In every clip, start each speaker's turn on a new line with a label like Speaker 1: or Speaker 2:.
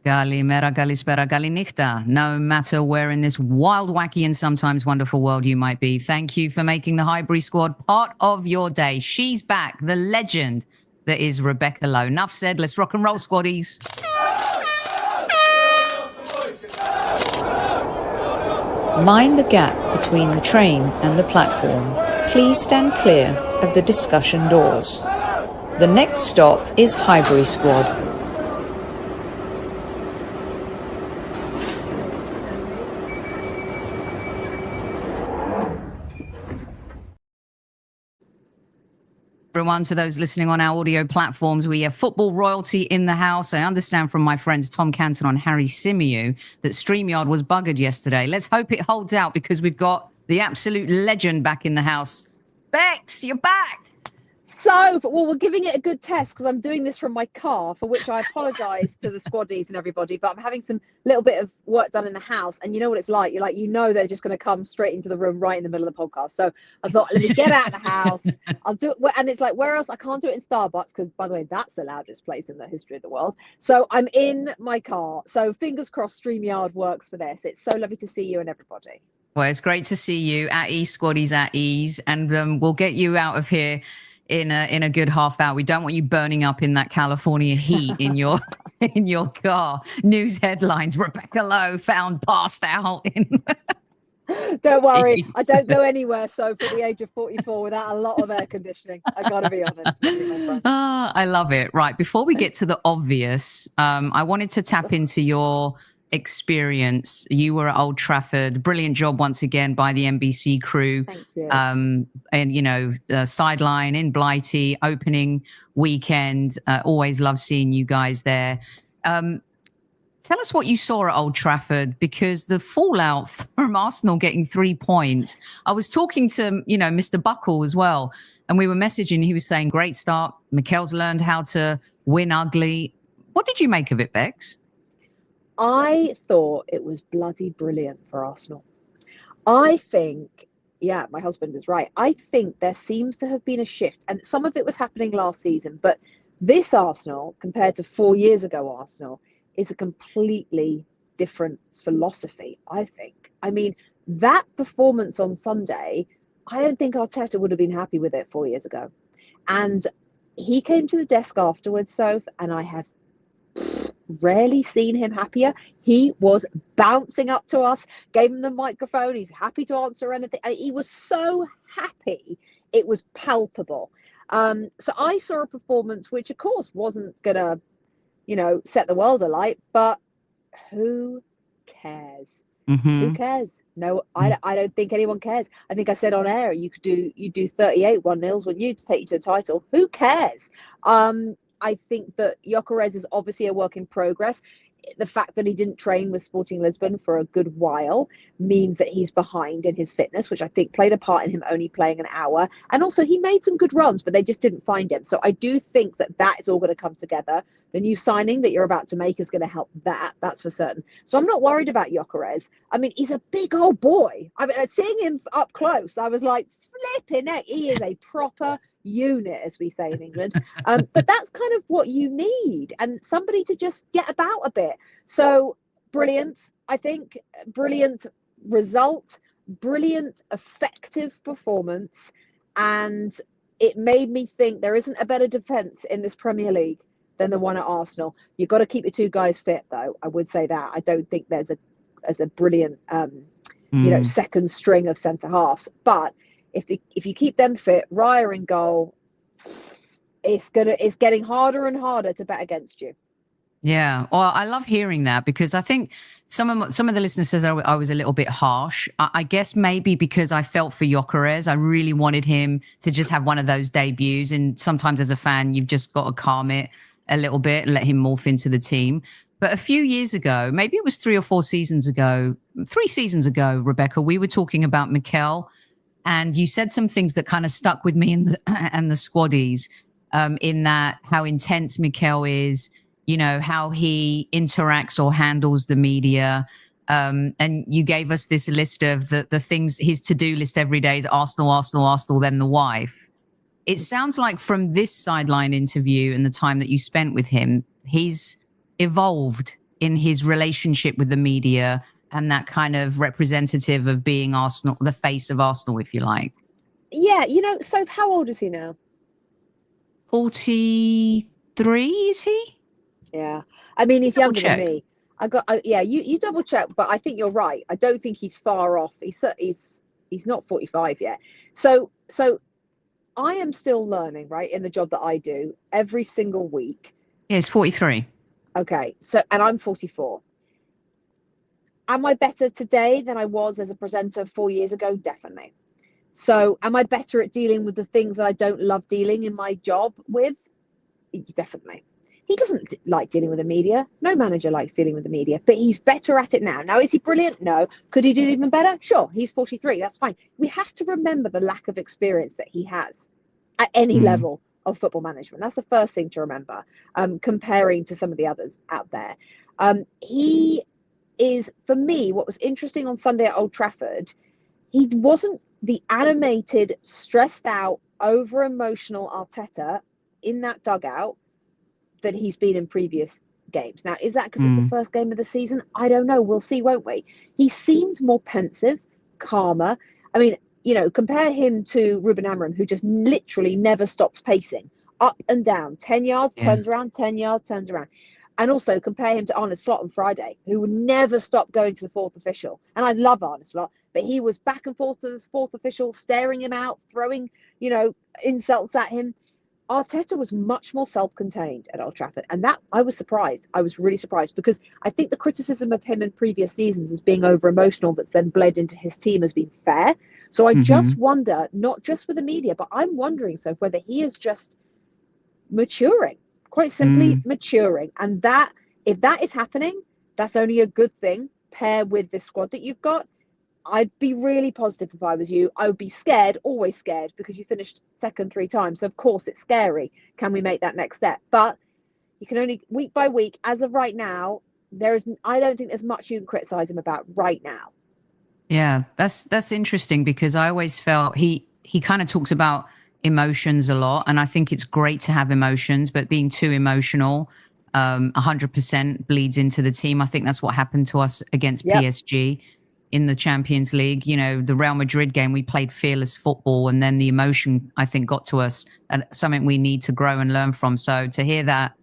Speaker 1: Kalimera, kalispera, kalinichta. No matter where in this wild, wacky, and sometimes wonderful world you might be, thank you for making the Highbury Squad part of your day. She's back, the legend that is Rebecca Lowe. Enough said, let's rock and roll, squaddies.
Speaker 2: Mind the gap between the train and the platform. Please stand clear of the discussion doors. The next stop is Highbury Squad.
Speaker 1: Everyone, to those listening on our audio platforms, we have football royalty in the house. I understand from my friends Tom Canton and Harry Symeou that StreamYard was buggered yesterday. Let's hope it holds out because we've got the absolute legend back in the house. Bex, you're back.
Speaker 3: So, well, we're giving it a good test because I'm doing this from my car, for which I apologise to the squaddies and everybody, but I'm having some little bit of work done in the house, and you know what it's like. You're like, they're just going to come straight into the room right in the middle of the podcast. So I thought, let me get out of the house. I'll do it, and it's like, where else? I can't do it in Starbucks because, by the way, that's the loudest place in the history of the world. So I'm in my car. So fingers crossed, StreamYard works for this. It's so lovely to see you and everybody.
Speaker 1: Well, it's great to see you at ease, squaddies at ease, and we'll get you out of here in a good half hour. We don't want you burning up in that California heat in your car. News headlines: Rebecca Lowe found passed out in
Speaker 3: Don't worry, I don't go anywhere so for the age of 44 without a lot of air conditioning. I gotta be honest with you, my friend.
Speaker 1: I love it. Right, before we get to the obvious, I wanted to tap into your experience. You were at Old Trafford. Brilliant job once again by the NBC crew.
Speaker 3: Thank you.
Speaker 1: And sideline in Blighty, opening weekend. Always love seeing you guys there. Tell us what you saw at Old Trafford, because the fallout from Arsenal getting 3 points. I was talking to Mr. Buckle as well, and we were messaging. He was saying, great start. Mikel's learned how to win ugly. What did you make of it, Bex?
Speaker 3: I thought it was bloody brilliant for Arsenal. I think, yeah, my husband is right. I think there seems to have been a shift, and some of it was happening last season, but this Arsenal, compared to 4 years ago Arsenal, is a completely different philosophy, I think. I mean, that performance on Sunday, I don't think Arteta would have been happy with it 4 years ago. And he came to the desk afterwards, Soph, and I have rarely seen him happier. He was bouncing up to us, gave him the microphone. He's happy to answer anything. He was so happy. It was palpable. So I saw a performance which, of course, wasn't going to, set the world alight, but who cares?
Speaker 1: Mm-hmm.
Speaker 3: Who cares? No, I don't think anyone cares. I think I said on air, you do 38 1-0s when you to take you to the title. Who cares? I think that Gyökeres is obviously a work in progress. The fact that he didn't train with Sporting Lisbon for a good while means that he's behind in his fitness, which I think played a part in him only playing an hour. And also he made some good runs, but they just didn't find him. So I do think that is all going to come together. The new signing that you're about to make is going to help that's for certain. So I'm not worried about Gyökeres. I mean, he's a big old boy. I mean, seeing him up close, I was like, flipping heck, he is a proper unit, as we say in England. But that's kind of what you need, and somebody to just get about a bit. So brilliant, I think. Brilliant result, brilliant effective performance, and it made me think there isn't a better defence in this Premier League than the one at Arsenal. You've got to keep your two guys fit, though. I would say that. I don't think there's a brilliant second string of centre halves, but if you keep them fit, Raya in goal, it's getting harder and harder to bet against you.
Speaker 1: Yeah, well, I love hearing that, because I think some of the listeners says I was a little bit harsh. I guess maybe because I felt for Gyökeres. I really wanted him to just have one of those debuts, and sometimes as a fan, you've just got to calm it a little bit and let him morph into the team. But a few years ago, maybe it was 3 seasons ago, Rebecca, we were talking about Mikel. And you said some things that kind of stuck with me and the squaddies, in that how intense Mikel is, how he interacts or handles the media. And you gave us this list of the things, his to-do list every day is Arsenal, Arsenal, Arsenal, then the wife. It sounds like from this sideline interview and the time that you spent with him, he's evolved in his relationship with the media and that kind of representative of being Arsenal, the face of Arsenal, if you like.
Speaker 3: Yeah, so how old is he now?
Speaker 1: 43, is he?
Speaker 3: Yeah. I mean, he's younger
Speaker 1: check.
Speaker 3: than me. You double check, but I think you're right. I don't think he's far off. He's not 45 yet. So I am still learning, right, in the job that I do every single week.
Speaker 1: Yeah, he's 43.
Speaker 3: Okay. And I'm 44. Am I better today than I was as a presenter 4 years ago? Definitely. So am I better at dealing with the things that I don't love dealing in my job with? Definitely. He doesn't like dealing with the media. No manager likes dealing with the media, but he's better at it now. Now, is he brilliant? No. Could he do even better? Sure. He's 43. That's fine. We have to remember the lack of experience that he has at any level of football management. That's the first thing to remember, comparing to some of the others out there. He is, for me, what was interesting on Sunday at Old Trafford, he wasn't the animated, stressed out, over emotional Arteta in that dugout that he's been in previous games. Now, is that because it's the first game of the season? I don't know. We'll see, won't we? He seemed more pensive, calmer. I mean, compare him to Ruben Amorim, who just literally never stops pacing up and down. 10 yards, turns around, 10 yards, turns around. And also compare him to Arne Slot on Friday, who would never stop going to the fourth official. And I love Arne Slot, but he was back and forth to the fourth official, staring him out, throwing, insults at him. Arteta was much more self-contained at Old Trafford. And that, I was surprised. I was really surprised, because I think the criticism of him in previous seasons as being over-emotional that's then bled into his team has been fair. So I just wonder, not just with the media, but I'm wondering, so whether he is just maturing. Quite simply maturing. And that, if that is happening, that's only a good thing. Pair with the squad that you've got, I'd be really positive if I was you. I would be scared, always scared, because you finished second 3 times. So of course it's scary. Can we make that next step? But you can only, week by week, as of right now, I don't think there's much you can criticize him about right now.
Speaker 1: Yeah, that's interesting, because I always felt he kind of talks about emotions a lot, and I think it's great to have emotions, but being too emotional 100% bleeds into the team. I think that's what happened to us against PSG in the Champions League. The Real Madrid game, we played fearless football, and then the emotion, I think, got to us, and something we need to grow and learn from. So to hear that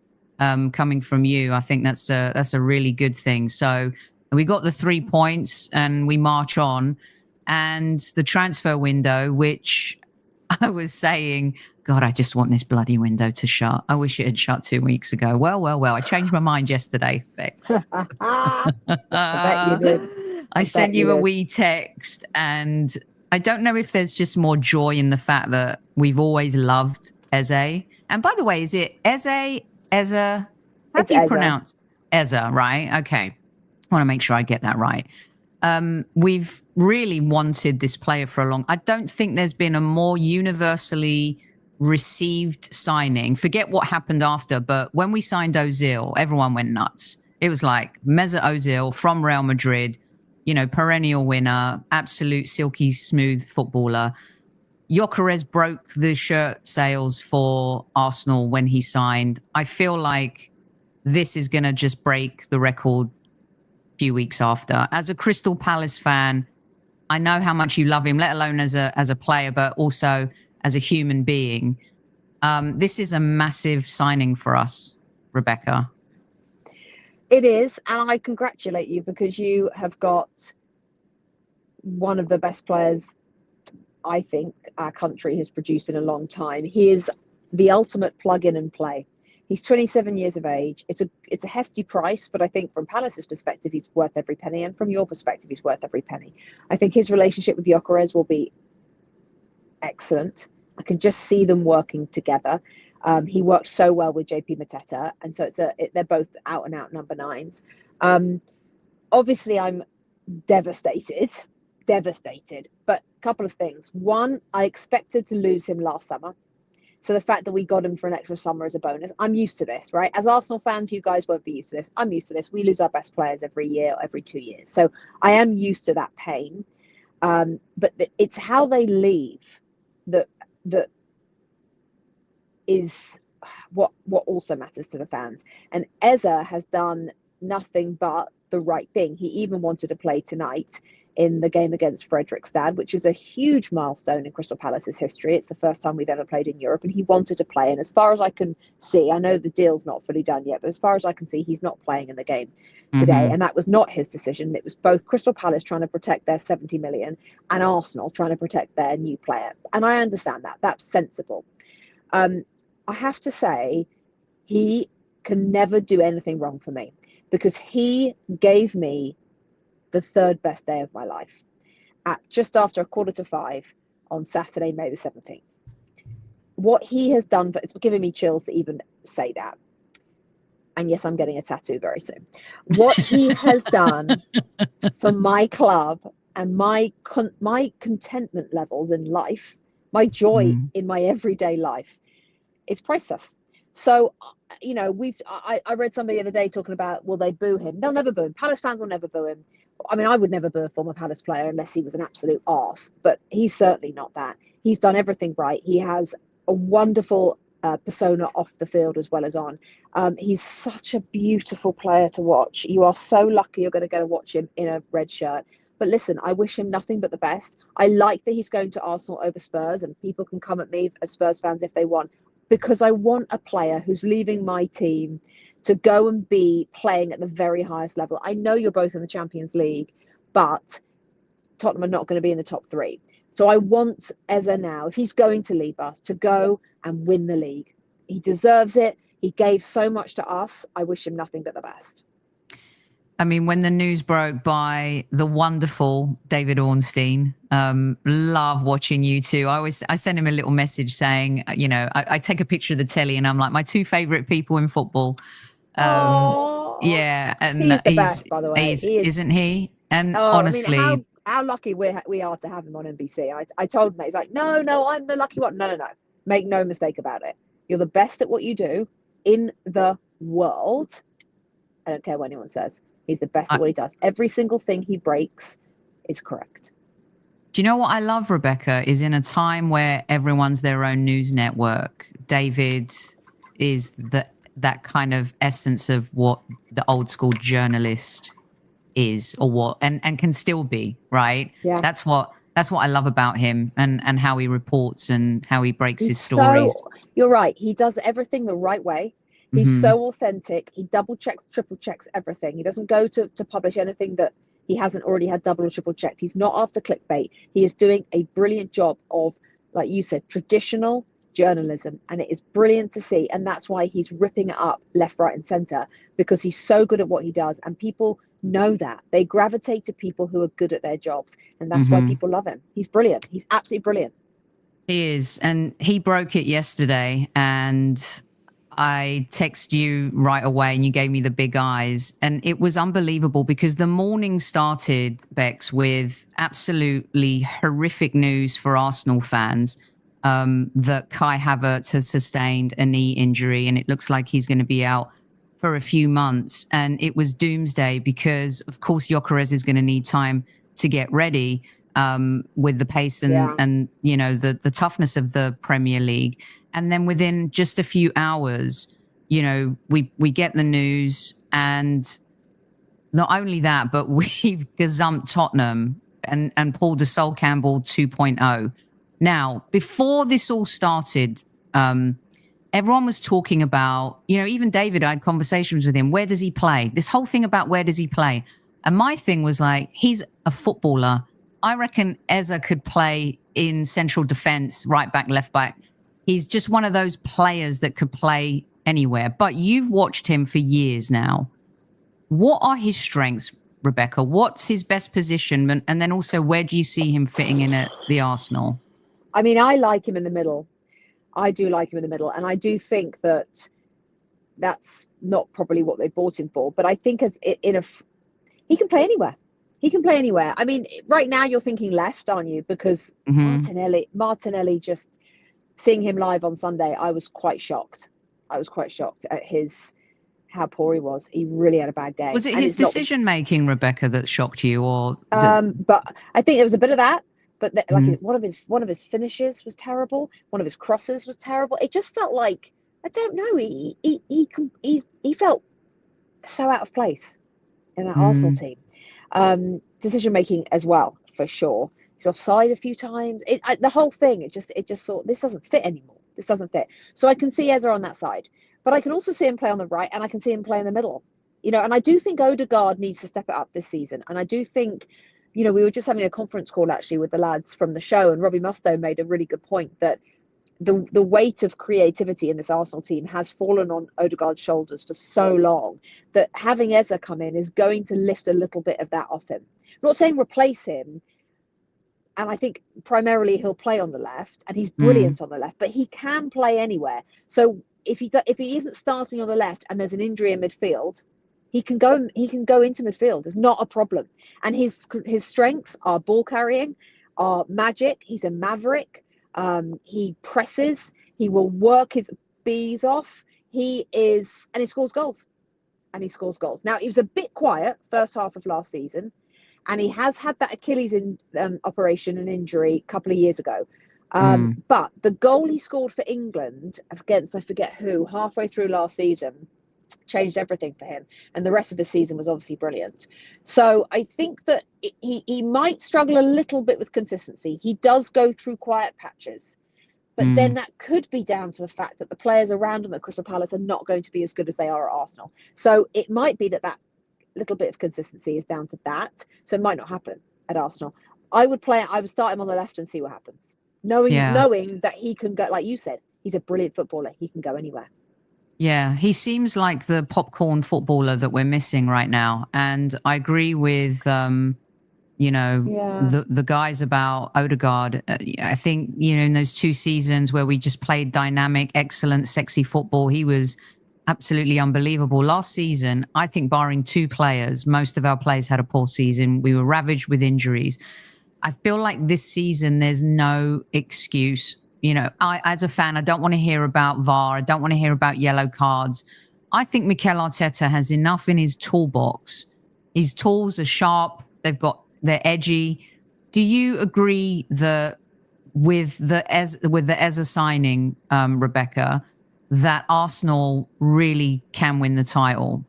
Speaker 1: coming from you, I think that's a really good thing. So we got the 3 points and we march on, and the transfer window, which I was saying, God, I just want this bloody window to shut. I wish it had shut 2 weeks ago. Well. I changed my mind yesterday, Bex.
Speaker 3: I bet you did.
Speaker 1: I sent you a wee text, and I don't know if there's just more joy in the fact that we've always loved Eze. And by the way, is it Eze? How do you pronounce Eze, right? Okay. I want to make sure I get that right. We've really wanted this player for a long. I don't think there's been a more universally received signing. Forget what happened after, but when we signed Ozil, everyone went nuts. It was like Mesut Ozil from Real Madrid, perennial winner, absolute silky smooth footballer. Gyökeres broke the shirt sales for Arsenal when he signed. I feel like this is going to just break the record few weeks after. As a Crystal Palace fan, I know how much you love him, let alone as a player, but also as a human being. This is a massive signing for us, Rebecca.
Speaker 3: It is, and I congratulate you, because you have got one of the best players I think our country has produced in a long time. He is the ultimate plug-in and play. He's 27 years of age. It's a hefty price, but I think from Palace's perspective, he's worth every penny. And from your perspective, he's worth every penny. I think his relationship with Gyökeres will be excellent. I can just see them working together. He worked so well with JP Mateta. And so they're both out and out number 9s. Obviously, I'm devastated. But a couple of things. One, I expected to lose him last summer. So the fact that we got him for an extra summer is a bonus. I'm used to this, right? As Arsenal fans, you guys won't be used to this. I'm used to this. We lose our best players every year or every 2 years. So I am used to that pain. But it's how they leave that is what also matters to the fans. And Eze has done nothing but the right thing. He even wanted to play tonight in the game against Fredrikstad, which is a huge milestone in Crystal Palace's history. It's the first time we've ever played in Europe, and he wanted to play. And as far as I can see, I know the deal's not fully done yet, but as far as I can see, he's not playing in the game today. And that was not his decision. It was both Crystal Palace trying to protect their 70 million and Arsenal trying to protect their new player. And I understand that. That's sensible. I have to say, he can never do anything wrong for me, because he gave me the third best day of my life at just after 4:45 on Saturday, May the 17th. What he has done, it's giving me chills to even say that. And yes, I'm getting a tattoo very soon. What he has done for my club and my contentment levels in life, my joy in my everyday life, it's priceless. So, you know, I read somebody the other day talking about, will they boo him? They'll never boo him. Palace fans will never boo him. I mean, I would never boo a former Palace player unless he was an absolute arse, but he's certainly not that. He's done everything right. He has a wonderful persona off the field as well as on. He's such a beautiful player to watch. You are so lucky you're going to get to watch him in a red shirt. But listen, I wish him nothing but the best. I like that he's going to Arsenal over Spurs, and people can come at me as Spurs fans if they want, because I want a player who's leaving my team to go and be playing at the very highest level. I know you're both in the Champions League, but Tottenham are not going to be in the top 3. So I want Eze now, if he's going to leave us, to go and win the league. He deserves it. He gave so much to us. I wish him nothing but the best.
Speaker 1: I mean, when the news broke by the wonderful David Ornstein, love watching you two. I send him a little message saying, you know, I take a picture of the telly and I'm like, my 2 favorite people in football. Yeah, and
Speaker 3: he's the best, by the way.
Speaker 1: Isn't he? And honestly,
Speaker 3: I mean, how lucky we are to have him on NBC. I told him that. He's like, no, I'm the lucky one. No. Make no mistake about it. You're the best at what you do in the world. I don't care what anyone says. He's the best at what he does. Every single thing he breaks is correct.
Speaker 1: Do you know what I love, Rebecca, is in a time where everyone's their own news network, David is that kind of essence of what the old school journalist is, or what and can still be, right?
Speaker 3: Yeah.
Speaker 1: That's what I love about him, and how he reports and how he breaks his stories.
Speaker 3: So, you're right. He does everything the right way. He's so authentic. He double checks, triple checks everything. He doesn't go to publish anything that he hasn't already had double or triple checked. He's not after clickbait. He is doing a brilliant job of, like you said, traditional journalism, and it is brilliant to see. And that's why he's ripping it up left, right, and center, because he's so good at what he does, and people know that. They gravitate to people who are good at their jobs, and that's why people love him. He's brilliant. He's absolutely brilliant.
Speaker 1: He is, and he broke it yesterday, and I texted you right away and you gave me the big eyes, and it was unbelievable because the morning started, Bex, with absolutely horrific news for Arsenal fans, that Kai Havertz has sustained a knee injury and it looks like he's going to be out for a few months. And it was doomsday because, of course, Gyökeres is going to need time to get ready, with the pace and you know, the toughness of the Premier League. And then within just a few hours, you know, we get the news, and not only that, but we've gazumped Tottenham and pulled a Sol Campbell 2.0. Now, before this all started, everyone was talking about, you know, even David, I had conversations with him. Where does he play? This whole thing about where does he play? And my thing was like, he's a footballer. I reckon Eze could play in central defense, right back, left back. He's just one of those players that could play anywhere. But you've watched him for years now. What are his strengths, Rebecca? What's his best position? And then also, where do you see him fitting in at the Arsenal?
Speaker 3: I mean, I like him in the middle. I do like him in the middle. And I do think that that's not probably what they bought him for. But I think he can play anywhere. He can play anywhere. I mean, right now you're thinking left, aren't you? Because Martinelli, just seeing him live on Sunday, I was quite shocked. I was quite shocked at how poor he was. He really had a bad day.
Speaker 1: Was it his decision making, Rebecca, that shocked you, or?
Speaker 3: But I think there was a bit of that. But like one of his finishes was terrible. One of his crosses was terrible. It just felt like, I don't know. He felt so out of place in that Arsenal team. Decision making as well, for sure. He's offside a few times. The whole thing, it just thought, this doesn't fit anymore. This doesn't fit. So I can see Eze on that side, but I can also see him play on the right, and I can see him play in the middle. And I do think Odegaard needs to step it up this season. And I do think, we were just having a conference call actually with the lads from the show, and Robbie Mustoe made a really good point that the weight of creativity in this Arsenal team has fallen on Odegaard's shoulders for so long that having Eze come in is going to lift a little bit of that off him. I'm not saying replace him, and I think primarily he'll play on the left, and he's brilliant on the left, but he can play anywhere. So if he isn't starting on the left and there's an injury in midfield, he can go into midfield. There's not a problem. And his strengths are ball carrying, are magic. He's a maverick. He presses. He will work his bees off. And he scores goals. Now, he was a bit quiet first half of last season, and he has had that Achilles operation and injury a couple of years ago. But the goal he scored for England against, I forget who, halfway through last season, changed everything for him. And the rest of the season was obviously brilliant. So I think that he might struggle a little bit with consistency. He does go through quiet patches. But then that could be down to the fact that the players around him at Crystal Palace are not going to be as good as they are at Arsenal. So it might be that little bit of consistency is down to that. So it might not happen at Arsenal. I would start him on the left and see what happens. Knowing that he can go, like you said, he's a brilliant footballer. He can go anywhere.
Speaker 1: Yeah, he seems like the popcorn footballer that we're missing right now. And I agree with, the guys about Odegaard. I think, in those 2 seasons where we just played dynamic, excellent, sexy football, he was absolutely unbelievable. Last season, I think barring 2 players, most of our players had a poor season. We were ravaged with injuries. I feel like this season, there's no excuse. As a fan, I don't want to hear about VAR. I don't want to hear about yellow cards. I think Mikel Arteta has enough in his toolbox. His tools are sharp. They're edgy. Do you agree that with the Eze signing, Rebecca, that Arsenal really can win the title?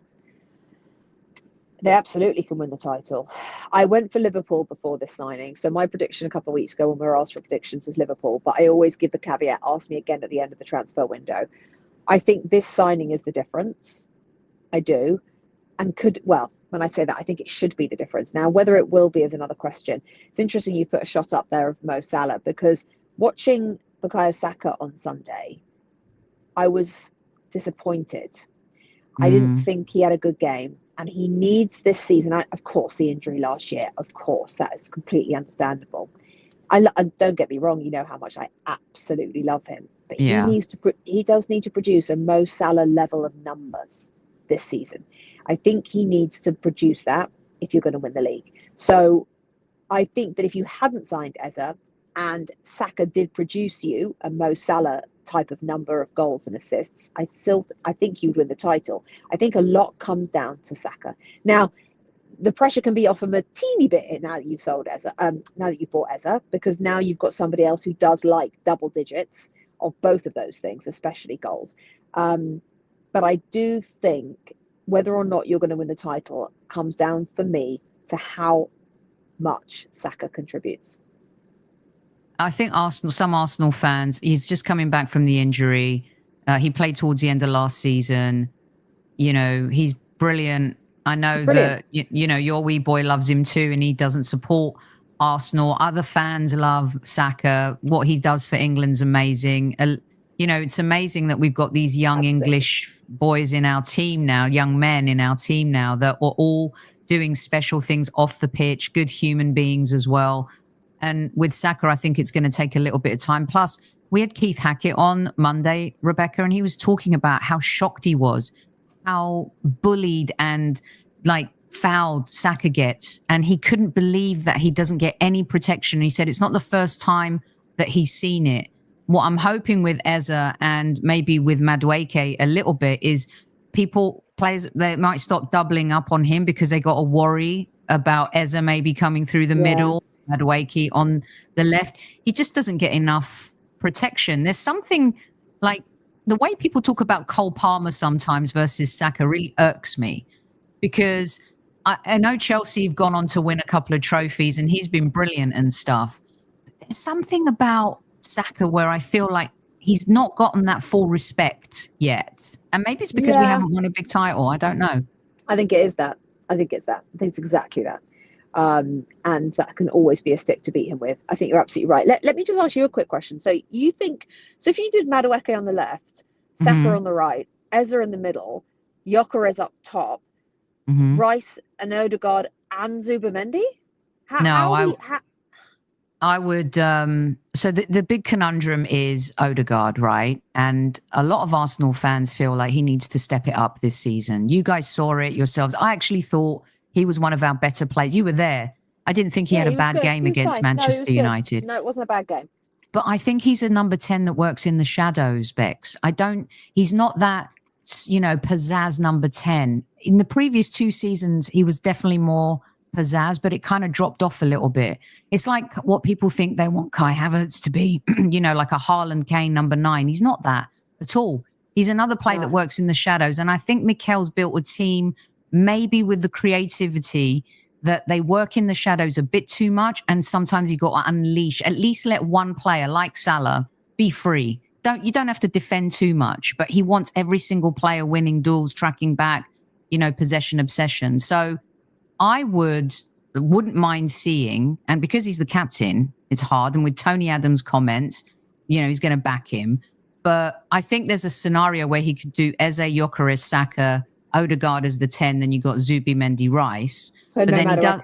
Speaker 3: They absolutely can win the title. I went for Liverpool before this signing. So my prediction a couple of weeks ago when we were asked for predictions is Liverpool. But I always give the caveat, ask me again at the end of the transfer window. I think this signing is the difference. I do. And when I say that, I think it should be the difference. Now, whether it will be is another question. It's interesting you put a shot up there of Mo Salah, because watching Bukayo Saka on Sunday, I was disappointed. I didn't think he had a good game. And he needs this season, of course, the injury last year, of course, that is completely understandable. Don't get me wrong, you know how much I absolutely love him. But he does need to produce a Mo Salah level of numbers this season. I think he needs to produce that if you're going to win the league. So I think that if you hadn't signed Eze and Saka did produce you a Mo Salah type of number of goals and assists, I think you'd win the title. I think a lot comes down to Saka. Now, the pressure can be off him a teeny bit now that you've sold Eze, now that you've bought Eze, because now you've got somebody else who does like double digits of both of those things, especially goals. But I do think whether or not you're going to win the title comes down for me to how much Saka contributes.
Speaker 1: I think some Arsenal fans, he's just coming back from the injury. He played towards the end of last season. He's brilliant. I know that, your wee boy loves him too, and he doesn't support Arsenal. Other fans love Saka. What he does for England's amazing. It's amazing that we've got these young English boys in our team now, young men in our team now, that are all doing special things off the pitch, good human beings as well. And with Saka, I think it's going to take a little bit of time. Plus, we had Keith Hackett on Monday, Rebecca, and he was talking about how shocked he was, how bullied and fouled Saka gets. And he couldn't believe that he doesn't get any protection. He said it's not the first time that he's seen it. What I'm hoping with Eze and maybe with Madueke a little bit is players, they might stop doubling up on him because they got a worry about Eze maybe coming through the middle. Madueke on the left, he just doesn't get enough protection. There's something like the way people talk about Cole Palmer sometimes versus Saka really irks me. because I know Chelsea have gone on to win a couple of trophies and he's been brilliant and stuff. But there's something about Saka where I feel like he's not gotten that full respect yet. And maybe it's because we haven't won a big title. I don't know.
Speaker 3: I think it is that. I think it's exactly that. And that can always be a stick to beat him with. I think you're absolutely right. Let me just ask you a quick question. So if you did Madueke on the left, Saka on the right, Eze in the middle, Gyökeres up top, Rice and Odegaard and Zubimendi?
Speaker 1: I would. So the big conundrum is Odegaard, right? And a lot of Arsenal fans feel like he needs to step it up this season. You guys saw it yourselves. I actually thought he was one of our better players. You were there. I didn't think he had a bad game against Manchester United.
Speaker 3: No, it wasn't a bad game.
Speaker 1: But I think he's a number 10 that works in the shadows, Bex. He's not that, pizzazz number 10. In the previous 2 seasons, he was definitely more pizzazz, but it kind of dropped off a little bit. It's like what people think they want Kai Havertz to be, like a Haaland Kane number 9. He's not that at all. He's another player that works in the shadows. And I think Mikel's built a team maybe with the creativity that they work in the shadows a bit too much. And sometimes you've got to unleash, at least let one player like Salah be free. You don't have to defend too much, but he wants every single player winning duels, tracking back, possession obsession. So I wouldn't mind seeing, and because he's the captain, it's hard. And with Tony Adams' comments, he's going to back him. But I think there's a scenario where he could do Eze, Gyökeres, Saka, Odegaard as the 10, then you got Zubimendi, Rice.
Speaker 3: So but then he does,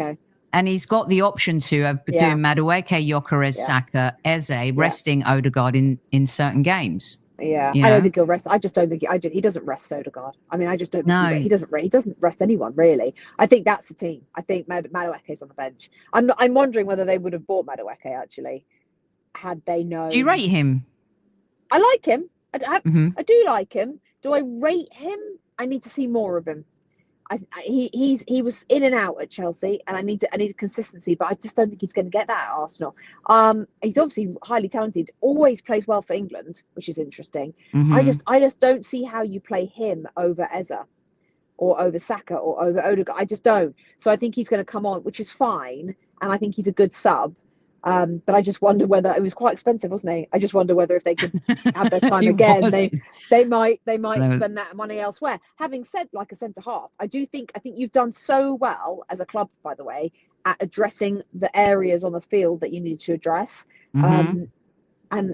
Speaker 1: and he's got the option to doing Madueke, Gyökeres, Saka, Eze, resting Odegaard in certain games.
Speaker 3: Yeah, I don't think he'll rest. I just don't think he doesn't rest Odegaard. I mean, I just don't think he doesn't rest anyone really. I think that's the team. I think Madueke's on the bench. I'm wondering whether they would have bought Madueke actually had they known.
Speaker 1: Do you rate him?
Speaker 3: I like him. I do like him. Do I rate him? I need to see more of him. He was in and out at Chelsea, and I need consistency, but I just don't think he's going to get that at Arsenal. He's obviously highly talented, always plays well for England, which is interesting. I just don't see how you play him over Eze or over Saka or over Odegaard. I just don't. So I think he's going to come on, which is fine, and I think he's a good sub. But I just wonder whether it was quite expensive, wasn't he? I just wonder whether if they could have their time again, they might spend that money elsewhere. Having said, like a centre half, I think you've done so well as a club, by the way, at addressing the areas on the field that you need to address. And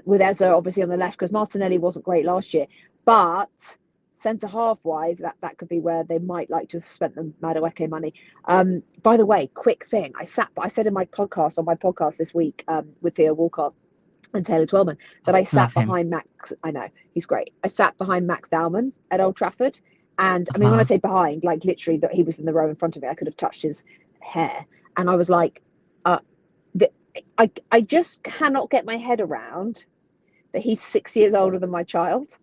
Speaker 3: with Eze obviously on the left, because Martinelli wasn't great last year, but centre half wise, that could be where they might like to have spent the Madueke money. By the way, quick thing, I said in my podcast this week with Theo Walcott and Taylor Twellman that I sat behind Max. I know he's great. I sat behind Max Dowman at Old Trafford, and I mean when I say behind, like literally that he was in the row in front of me. I could have touched his hair, and I was like, I just cannot get my head around that he's 6 years older than my child.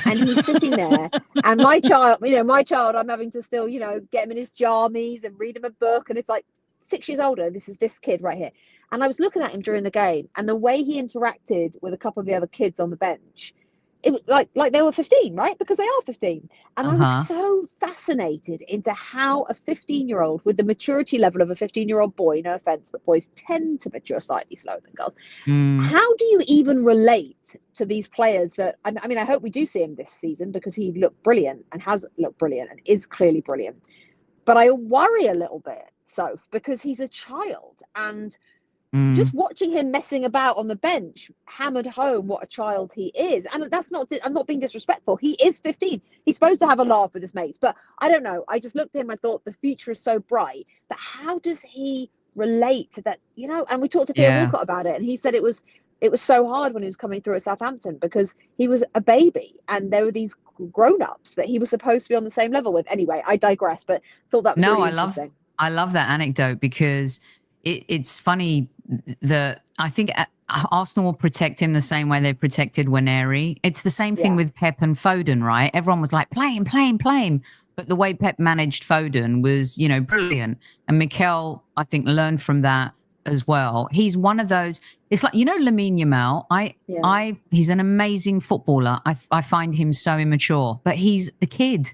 Speaker 3: And he's sitting there, and my child, I'm having to still, get him in his jammies and read him a book. And it's like 6 years older. This is this kid right here. And I was looking at him during the game, and the way he interacted with a couple of the other kids on the bench, it was like they were 15, right? Because they are 15. And I was so fascinated into how a 15-year-old with the maturity level of a 15-year-old boy, no offense, but boys tend to mature slightly slower than girls. How do you even relate to these players that, I mean, I hope we do see him this season because he looked brilliant and has looked brilliant and is clearly brilliant. But I worry a little bit, Soph, because he's a child, and just watching him messing about on the bench hammered home what a child he is. And I'm not being disrespectful. He is 15. He's supposed to have a laugh with his mates, but I don't know. I just looked at him. I thought the future is so bright, but how does he relate to that? And we talked to Theo Walcott about it, and he said it was so hard when he was coming through at Southampton because he was a baby and there were these grown-ups that he was supposed to be on the same level with. Anyway, I digress, but thought that was really interesting.
Speaker 1: I love that anecdote because it's funny that I think Arsenal will protect him the same way they protected Waneri. It's the same thing with Pep and Foden, right? Everyone was like, play him. But the way Pep managed Foden was, brilliant. And Mikel, I think, learned from that as well. He's one of those, it's like, Lamine Yamal, he's an amazing footballer. I find him so immature, but he's a kid.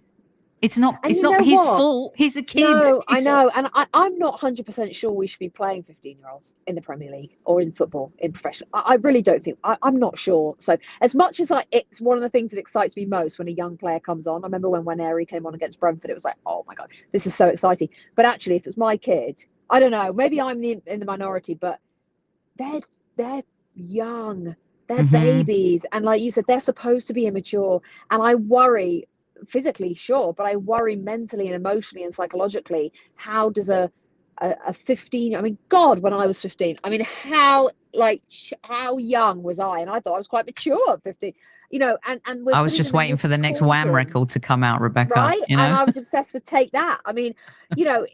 Speaker 1: It's not
Speaker 3: And
Speaker 1: it's
Speaker 3: you
Speaker 1: not
Speaker 3: know
Speaker 1: his
Speaker 3: what?
Speaker 1: fault. He's a kid.
Speaker 3: No, I
Speaker 1: It's-
Speaker 3: know, and I'm not 100% sure we should be playing 15-year-olds in the Premier League or in football, in professional. I really don't think. I'm not sure. So as much as it's one of the things that excites me most when a young player comes on. I remember when Waneri came on against Brentford, it was like, oh my God, this is so exciting. But actually, if it's my kid, I don't know, maybe I'm in the minority, but they're young, they're babies, and like you said, they're supposed to be immature, and I worry. Physically, sure, but I worry mentally and emotionally and psychologically. How does a 15? I mean, God, when I was 15, I mean, how young was I? And I thought I was quite mature at 15, and we're
Speaker 1: I was
Speaker 3: putting
Speaker 1: just
Speaker 3: them in
Speaker 1: waiting
Speaker 3: this
Speaker 1: for the next Wham
Speaker 3: cauldron,
Speaker 1: record to come out, Rebecca.
Speaker 3: right?
Speaker 1: You
Speaker 3: And
Speaker 1: know,
Speaker 3: I was obsessed with Take That. I mean, I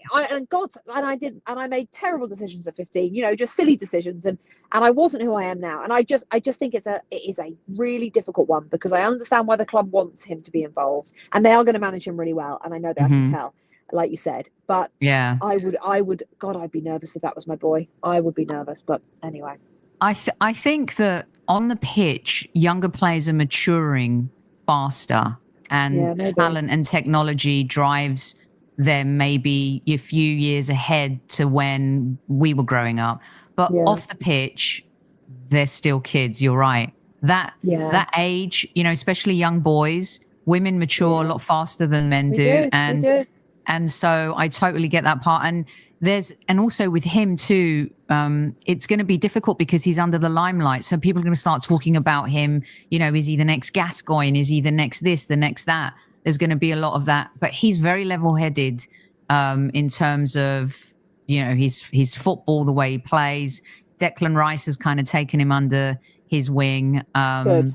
Speaker 3: made terrible decisions at 15, just silly decisions, and I wasn't who I am now. And I just think it is a really difficult one, because I understand why the club wants him to be involved, and they are going to manage him really well, and I know that, I can tell, like you said. But
Speaker 1: yeah.
Speaker 3: I would, God, I'd be nervous if that was my boy. I would be nervous, but anyway.
Speaker 1: I think that on the pitch, younger players are maturing faster, and talent and technology drives them maybe a few years ahead to when we were growing up. But off the pitch, they're still kids. You're right. That age, especially young boys, women mature a lot faster than men do. And so I totally get that part. And also with him too, it's going to be difficult because he's under the limelight. So people are going to start talking about him. Is he the next Gascoigne? Is he the next this, the next that? There's going to be a lot of that. But he's very level-headed in terms of, his football, the way he plays. Declan Rice has kind of taken him under his wing.
Speaker 3: Good.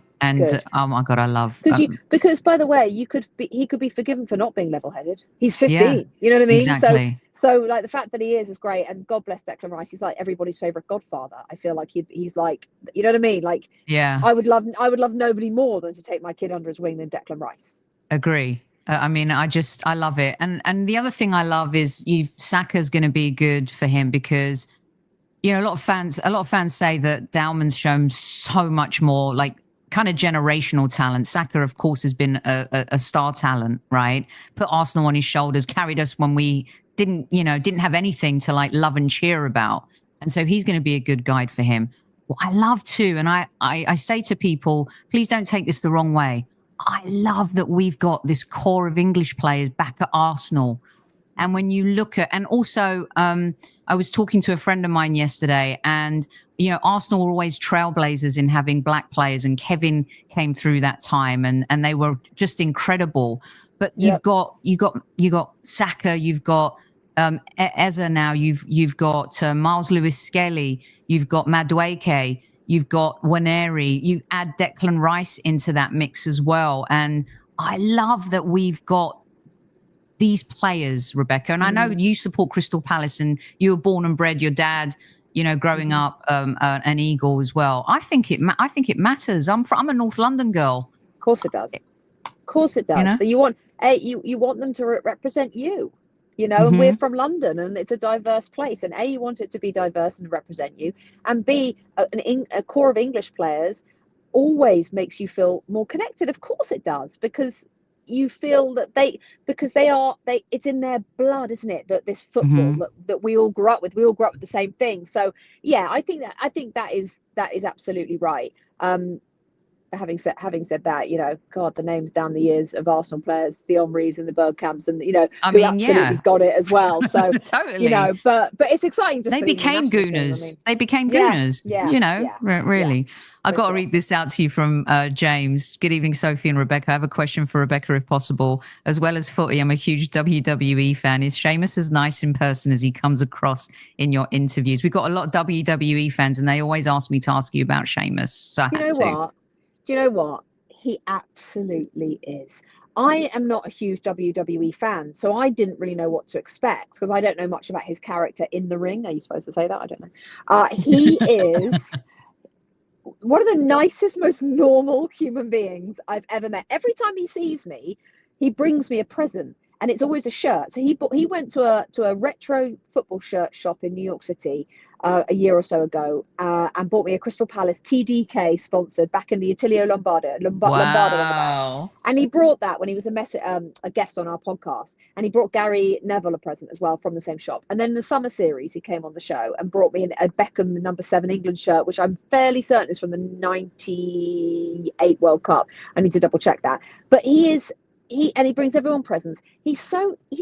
Speaker 1: Oh my God, I love
Speaker 3: because by the way, he could be forgiven for not being level-headed. He's 15.
Speaker 1: Yeah,
Speaker 3: you know what I mean?
Speaker 1: Exactly.
Speaker 3: So like the fact that he is great, and God bless Declan Rice. He's like everybody's favorite godfather. I feel like he's like, you know what I mean? Like,
Speaker 1: yeah,
Speaker 3: I would love nobody more than to take my kid under his wing than Declan Rice.
Speaker 1: Agree. I mean, I love it. And the other thing I love is Saka's going to be good for him because, a lot of fans say that Dalman's shown so much more like kind of generational talent. Saka, of course, has been a star talent, right? Put Arsenal on his shoulders, carried us when we didn't have anything to like love and cheer about. And so he's going to be a good guide for him. What I love too, and I say to people, please don't take this the wrong way. I love that we've got this core of English players back at Arsenal. And when you look at, and also, I was talking to a friend of mine yesterday, and Arsenal were always trailblazers in having black players, and Kevin came through that time, and they were just incredible. But you've got Saka, you've got Eze now, you've got Miles Lewis-Skelly, you've got Madueke, you've got Waneri, you add Declan Rice into that mix as well, and I love that we've got these players, Rebecca. And I know you support Crystal Palace, and you were born and bred. Your dad, growing up, an Eagle as well. I think it matters. I'm a North London girl.
Speaker 3: Of course it does. Of course it does. You want you want them to represent you. And we're from London, and it's a diverse place. And you want it to be diverse and represent you, and B, a core of English players always makes you feel more connected. Of course it does, because you feel that it's in their blood, isn't it? That this football that we all grew up with, the same thing. So yeah, I think that is absolutely right. Having said that, God, the names down the years of Arsenal players, the Henrys and the Bergkamps, and we absolutely got it as well. So
Speaker 1: totally,
Speaker 3: but it's exciting. Just
Speaker 1: they became gooners. They became gooners. Really. I got to read this out to you from James. Good evening, Sophie and Rebecca. I have a question for Rebecca, if possible. As well as footy, I'm a huge WWE fan. Is Sheamus as nice in person as he comes across in your interviews? We've got a lot of WWE fans, and they always ask me to ask you about Sheamus. So I had to.
Speaker 3: Do you know what? He absolutely is. I am not a huge WWE fan, so I didn't really know what to expect, because I don't know much about his character in the ring. Are you supposed to say that? I don't know. He is one of the nicest, most normal human beings I've ever met. Every time he sees me, he brings me a present, and it's always a shirt. So he went to a retro football shirt shop in New York City, a year or so ago, and bought me a Crystal Palace TDK sponsored back in the Attilio Lombardo Lombardo on the back.
Speaker 1: Wow.
Speaker 3: And he brought that when he was a guest on our podcast, and he brought Gary Neville a present as well from the same shop. And then in the summer series, he came on the show and brought me a Beckham #7 England shirt, which I'm fairly certain is from the '98 World Cup. I need to double check that. But he brings everyone presents. He's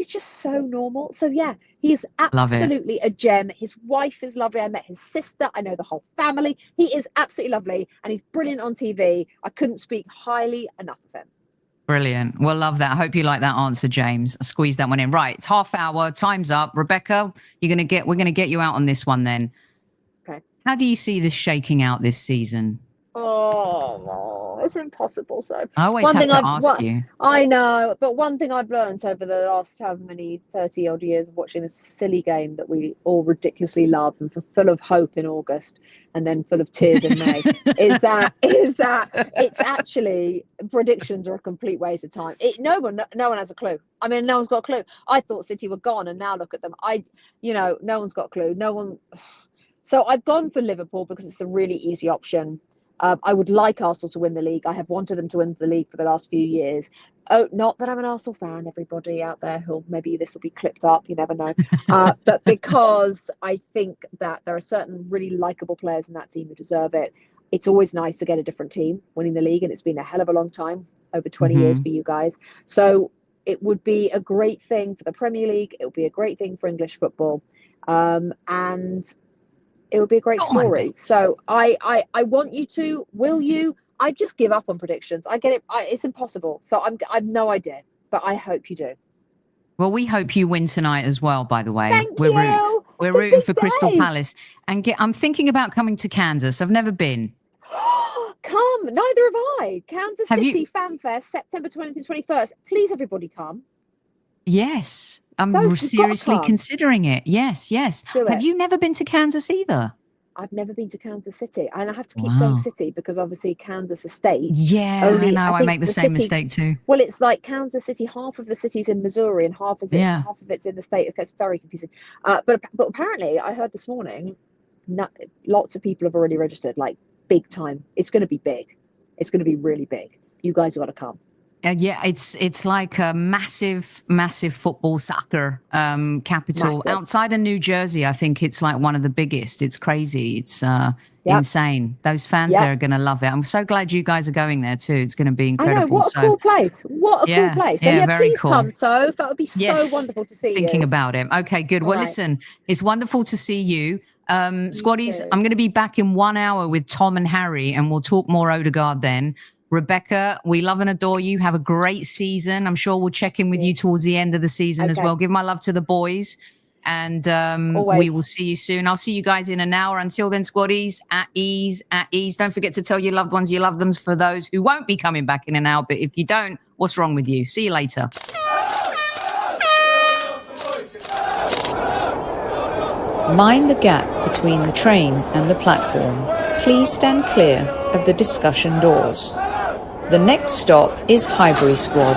Speaker 3: just so normal. So yeah, he is absolutely a gem. His wife is lovely. I met his sister. I know the whole family. He is absolutely lovely, and he's brilliant on TV. I couldn't speak highly enough of him.
Speaker 1: Brilliant. Well, love that. I hope you like that answer, James. Squeeze that one in. Right, it's half hour. Time's up. Rebecca, we're gonna get you out on this one then.
Speaker 3: Okay.
Speaker 1: How do you see this shaking out this season?
Speaker 3: Oh, it's impossible. So
Speaker 1: I always have to ask you.
Speaker 3: I know, but one thing I've learned over the last 30 odd years of watching this silly game that we all ridiculously love and full of hope in August and then full of tears in May is that it's actually, predictions are a complete waste of time. No one has a clue. I mean, no one's got a clue. I thought City were gone, and now look at them. No one's got a clue. No one. So I've gone for Liverpool because it's the really easy option. I would like Arsenal to win the league. I have wanted them to win the league for the last few years. Oh, not that I'm an Arsenal fan, everybody out there who maybe this will be clipped up, you never know. But because I think that there are certain really likable players in that team who deserve it. It's always nice to get a different team winning the league, and it's been a hell of a long time, over 20 years for you guys. So it would be a great thing for the Premier League. It would be a great thing for English football. And it would be a great story. So I want you to. Will you? I just give up on predictions. I get it. It's impossible. So I've no idea, but I hope you do.
Speaker 1: Well, we hope you win tonight as well. By the way,
Speaker 3: Thank you.
Speaker 1: We're rooting for Crystal Palace, and I'm thinking about coming to Kansas. I've never been.
Speaker 3: Come, neither have I. Kansas City Fan Fest, September 20th and 21st. Please, everybody, come.
Speaker 1: Yes, I'm seriously considering it. Yes. Have you never been to Kansas either?
Speaker 3: I've never been to Kansas City, and I have to keep saying city because obviously Kansas Estate.
Speaker 1: Yeah, I know. I make the same mistake too.
Speaker 3: Well, it's like Kansas City. Half of the city's in Missouri, and half of it's in the state. It gets very confusing. But apparently, I heard this morning, lots of people have already registered. Like big time. It's going to be big. It's going to be really big. You guys have got to come.
Speaker 1: Yeah, it's like a massive football, soccer capital outside of New Jersey. I think it's like one of the biggest. It's crazy. It's insane. Those fans there are going to love it. I'm so glad you guys are going there too. It's going to be incredible.
Speaker 3: I know, what a cool place. What a cool place. So please come, Soph. That would be so wonderful to see you.
Speaker 1: Thinking about it. Okay, good. Well, listen, it's wonderful to see you. Squaddies, I'm going to be back in 1 hour with Tom and Harry, and we'll talk more Odegaard then. Rebecca, we love and adore you. Have a great season. I'm sure we'll check in with you towards the end of the season as well. Give my love to the boys. And we will see you soon. I'll see you guys in an hour. Until then, Squaddies, at ease. Don't forget to tell your loved ones you love them, for those who won't be coming back in an hour. But if you don't, what's wrong with you? See you later.
Speaker 2: Mind the gap between the train and the platform. Please stand clear of the discussion doors. The next stop is Highbury Squad.